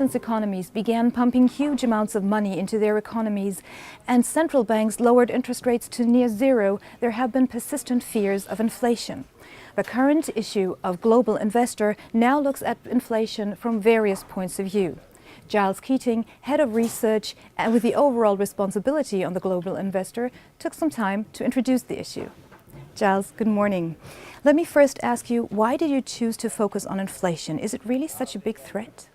since economies began pumping huge amounts of money into their economies and central banks lowered interest rates to near zero, there have been persistent fears of inflation. The current issue of Global Investor now looks at inflation from various points of view. Giles Keating, head of research and with the overall responsibility on the Global Investor, took some time to introduce the issue. Giles, good morning. Let me first ask you, why did you choose to focus on inflation? Is it really such a big threat?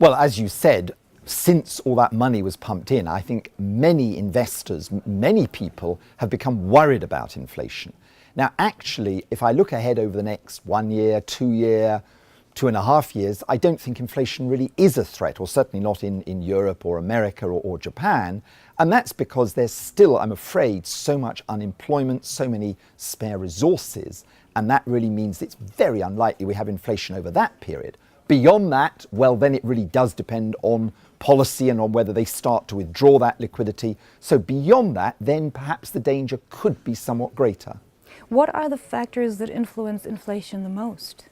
Well, as you said, since all that money was pumped in, I think many investors, many people have become worried about inflation. Now, actually, if I look ahead over the next 1 year, 2 year, 2.5 years, I don't think inflation really is a threat, or certainly not in Europe or America or Japan. And that's because there's still, I'm afraid, so much unemployment, so many spare resources. And that really means it's very unlikely we have inflation over that period. Beyond that, well, then it really does depend on policy and on whether they start to withdraw that liquidity. So beyond that, then perhaps the danger could be somewhat greater. What are the factors that influence inflation the most?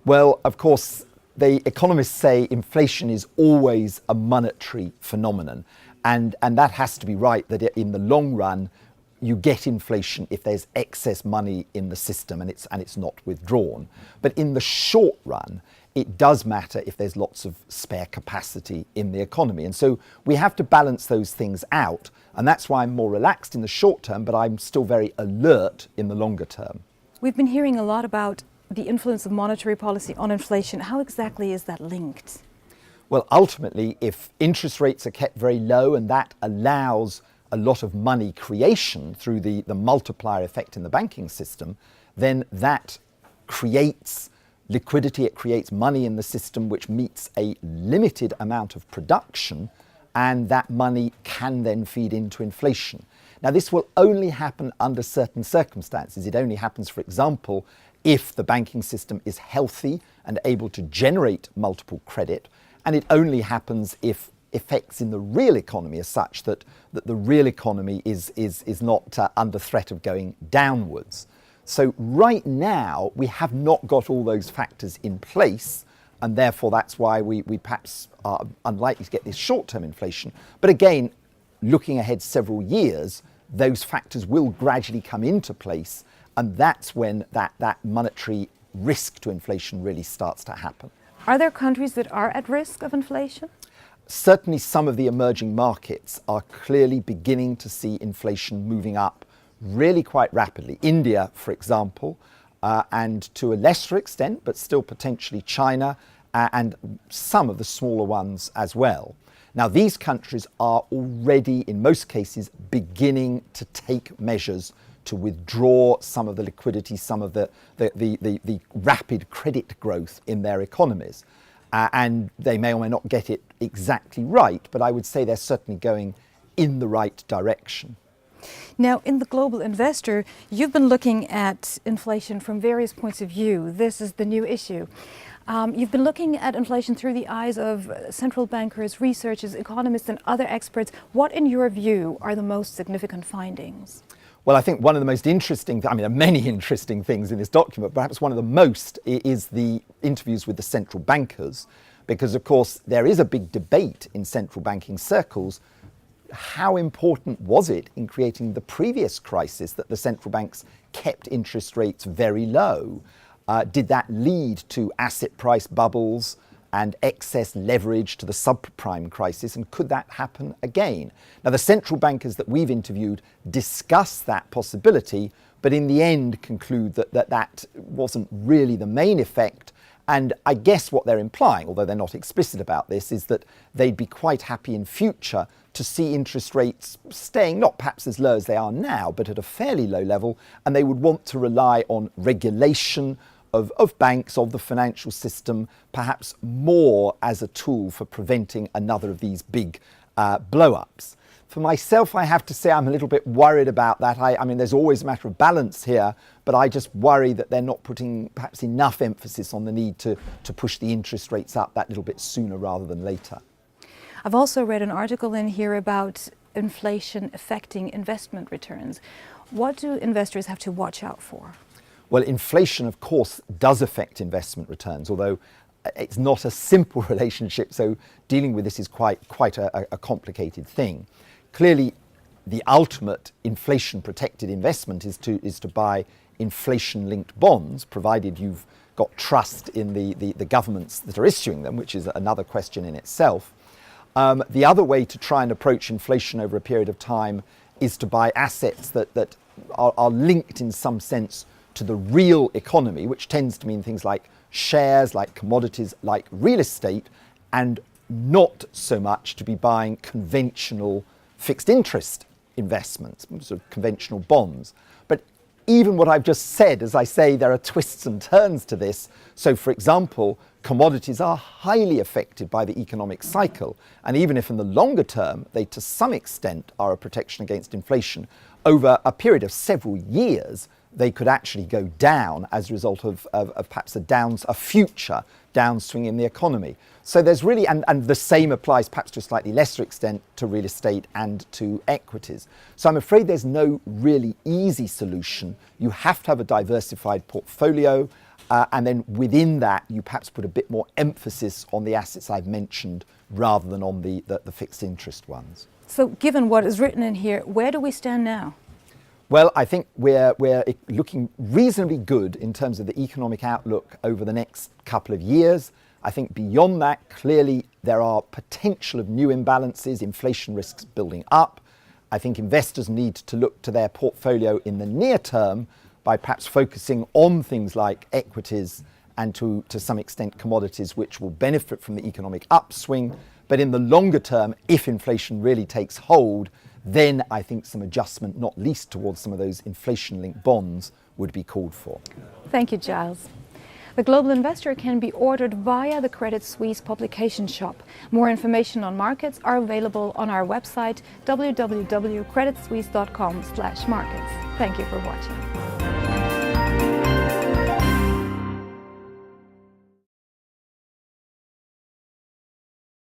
Well, of course, the economists say inflation is always a monetary phenomenon. And that has to be right, that in the long run, you get inflation if there's excess money in the system and it's not withdrawn. But in the short run, it does matter if there's lots of spare capacity in the economy. And so we have to balance those things out. And that's why I'm more relaxed in the short term, but I'm still very alert in the longer term. We've been hearing a lot about the influence of monetary policy on inflation. How exactly is that linked? Well, ultimately, if interest rates are kept very low and that allows a lot of money creation through the multiplier effect in the banking system, then that creates liquidity, it creates money in the system which meets a limited amount of production, and that money can then feed into inflation. Now, this will only happen under certain circumstances. It only happens, for example, if the banking system is healthy and able to generate multiple credit, and it only happens if effects in the real economy are such that the real economy is not under threat of going downwards. So right now, we have not got all those factors in place, and therefore that's why we perhaps are unlikely to get this short-term inflation. But again, looking ahead several years, those factors will gradually come into place, and that's when that monetary risk to inflation really starts to happen. Are there countries that are at risk of inflation? Certainly some of the emerging markets are clearly beginning to see inflation moving up really quite rapidly. India, for example, and to a lesser extent, but still potentially China, and some of the smaller ones as well. Now, these countries are already, in most cases, beginning to take measures to withdraw some of the liquidity, some of the rapid credit growth in their economies. And they may or may not get it exactly right, but I would say they're certainly going in the right direction. Now, in the Global Investor, you've been looking at inflation from various points of view. This is the new issue. You've been looking at inflation through the eyes of central bankers, researchers, economists, and other experts. What, in your view, are the most significant findings? Well, I think one of the most interesting, there are many interesting things in this document, perhaps one of the most is the interviews with the central bankers, because of course there is a big debate in central banking circles. How important was it in creating the previous crisis that the central banks kept interest rates very low? Did that lead to asset price bubbles and excess leverage to the subprime crisis, and could that happen again? Now, the central bankers that we've interviewed discuss that possibility, but in the end conclude that wasn't really the main effect. And I guess what they're implying, although they're not explicit about this, is that they'd be quite happy in future to see interest rates staying not perhaps as low as they are now, but at a fairly low level, and they would want to rely on regulation of banks, of the financial system, perhaps more as a tool for preventing another of these big blow-ups. For myself, I have to say I'm a little bit worried about that. I mean, there's always a matter of balance here, but I just worry that they're not putting perhaps enough emphasis on the need to push the interest rates up that little bit sooner rather than later. I've also read an article in here about inflation affecting investment returns. What do investors have to watch out for? Well, inflation, of course, does affect investment returns, although it's not a simple relationship, so dealing with this is quite a complicated thing. Clearly, the ultimate inflation-protected investment is to buy inflation-linked bonds, provided you've got trust in the governments that are issuing them, which is another question in itself. The other way to try and approach inflation over a period of time is to buy assets that are linked in some sense to the real economy, which tends to mean things like shares, like commodities, like real estate, and not so much to be buying conventional fixed interest investments, sort of conventional bonds. But even what I've just said, as I say, there are twists and turns to this. So, for example, commodities are highly affected by the economic cycle. And even if in the longer term, they to some extent are a protection against inflation, over a period of several years, they could actually go down as a result of perhaps a future downswing in the economy. So there's really, and the same applies perhaps to a slightly lesser extent to real estate and to equities. So I'm afraid there's no really easy solution. You have to have a diversified portfolio, and then within that, you perhaps put a bit more emphasis on the assets I've mentioned rather than on the fixed interest ones. So given what is written in here, where do we stand now? Well, I think we're looking reasonably good in terms of the economic outlook over the next couple of years. I think beyond that, clearly there are potential of new imbalances, inflation risks building up. I think investors need to look to their portfolio in the near term by perhaps focusing on things like equities and to some extent commodities, which will benefit from the economic upswing. But in the longer term, if inflation really takes hold, then I think some adjustment, not least towards some of those inflation-linked bonds, would be called for. Thank you, Giles. The Global Investor can be ordered via the Credit Suisse publication shop. More information on markets are available on our website www.creditsuisse.com/markets. Thank you for watching.